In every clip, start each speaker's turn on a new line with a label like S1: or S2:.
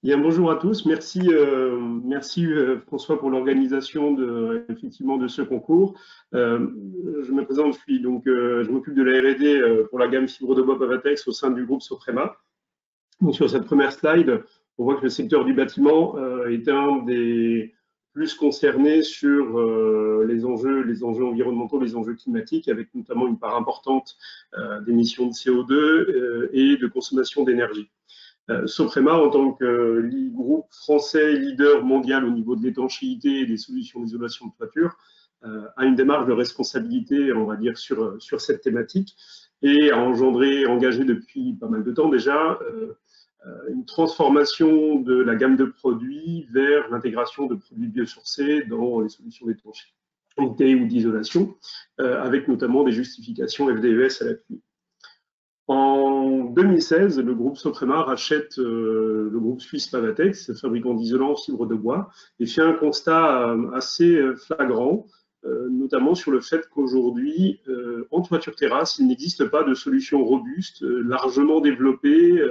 S1: Bien, bonjour à tous. Merci François pour l'organisation effectivement de ce concours. Je me présente, je m'occupe de la R&D pour la gamme fibre de bois Pavatex au sein du groupe Soprema. Donc sur cette première slide, on voit que le secteur du bâtiment est un des plus concernés sur les enjeux environnementaux, les enjeux climatiques, avec notamment une part importante d'émissions de CO2 et de consommation d'énergie. Soprema, en tant que groupe français leader mondial au niveau de l'étanchéité et des solutions d'isolation de toiture, a une démarche de responsabilité, on va dire, sur cette thématique et a engagé depuis pas mal de temps déjà une transformation de la gamme de produits vers l'intégration de produits biosourcés dans les solutions d'étanchéité ou d'isolation, avec notamment des justifications FDES à l'appui. En 2016, le groupe Soprema rachète le groupe suisse Pavatex, fabricant d'isolants en fibre de bois, et fait un constat assez flagrant, notamment sur le fait qu'aujourd'hui, en toiture terrasse, il n'existe pas de solution robuste, largement développée,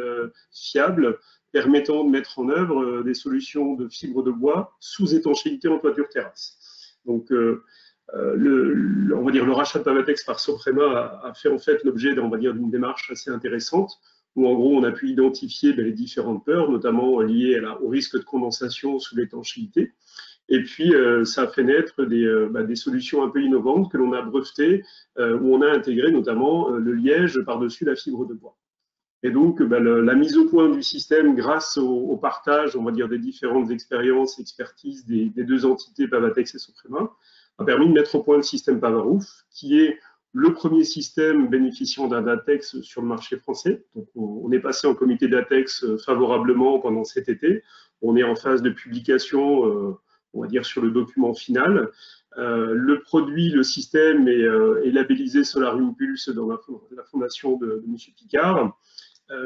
S1: fiable, permettant de mettre en œuvre des solutions de fibre de bois sous étanchéité en toiture terrasse. Donc, on va dire le rachat de Pavatex par Soprema a fait en fait l'objet d'une démarche assez intéressante où en gros on a pu identifier les différentes peurs, notamment liées au risque de condensation sous l'étanchéité. Et puis ça a fait naître des solutions un peu innovantes que l'on a brevetées, où on a intégré notamment le liège par-dessus la fibre de bois. Et donc, la mise au point du système grâce au partage, on va dire, des différentes expériences, expertises des deux entités Pavatex et Soprema, a permis de mettre au point le système Pavaroof, qui est le premier système bénéficiant d'un DATEX sur le marché français. Donc, on est passé en comité DATEX favorablement pendant cet été. On est en phase de publication, on va dire, sur le document final. Le produit, le système est labellisé Solarium Pulse dans la fondation de M. Picard.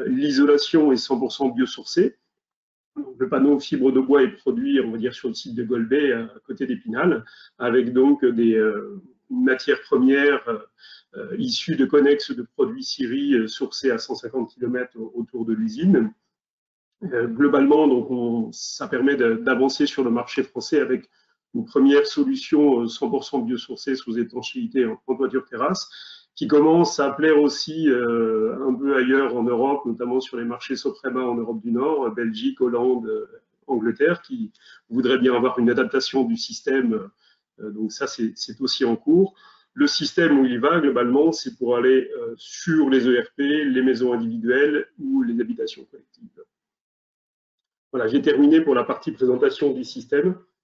S1: L'isolation est 100% biosourcée. Le panneau fibre de bois est produit, on va dire, sur le site de Golbet, à côté d'Épinal, avec donc des matières premières issues de connexes de produits scierie sourcés à 150 km autour de l'usine. Globalement, donc, ça permet d'avancer sur le marché français avec une première solution 100% biosourcée sous étanchéité en toiture terrasse, qui commence à plaire aussi un peu ailleurs en Europe, notamment sur les marchés Soprema en Europe du Nord, Belgique, Hollande, Angleterre, qui voudraient bien avoir une adaptation du système. Donc ça, c'est aussi en cours. Le système où il va, globalement, c'est pour aller sur les ERP, les maisons individuelles ou les habitations collectives. Voilà, j'ai terminé pour la partie présentation du système.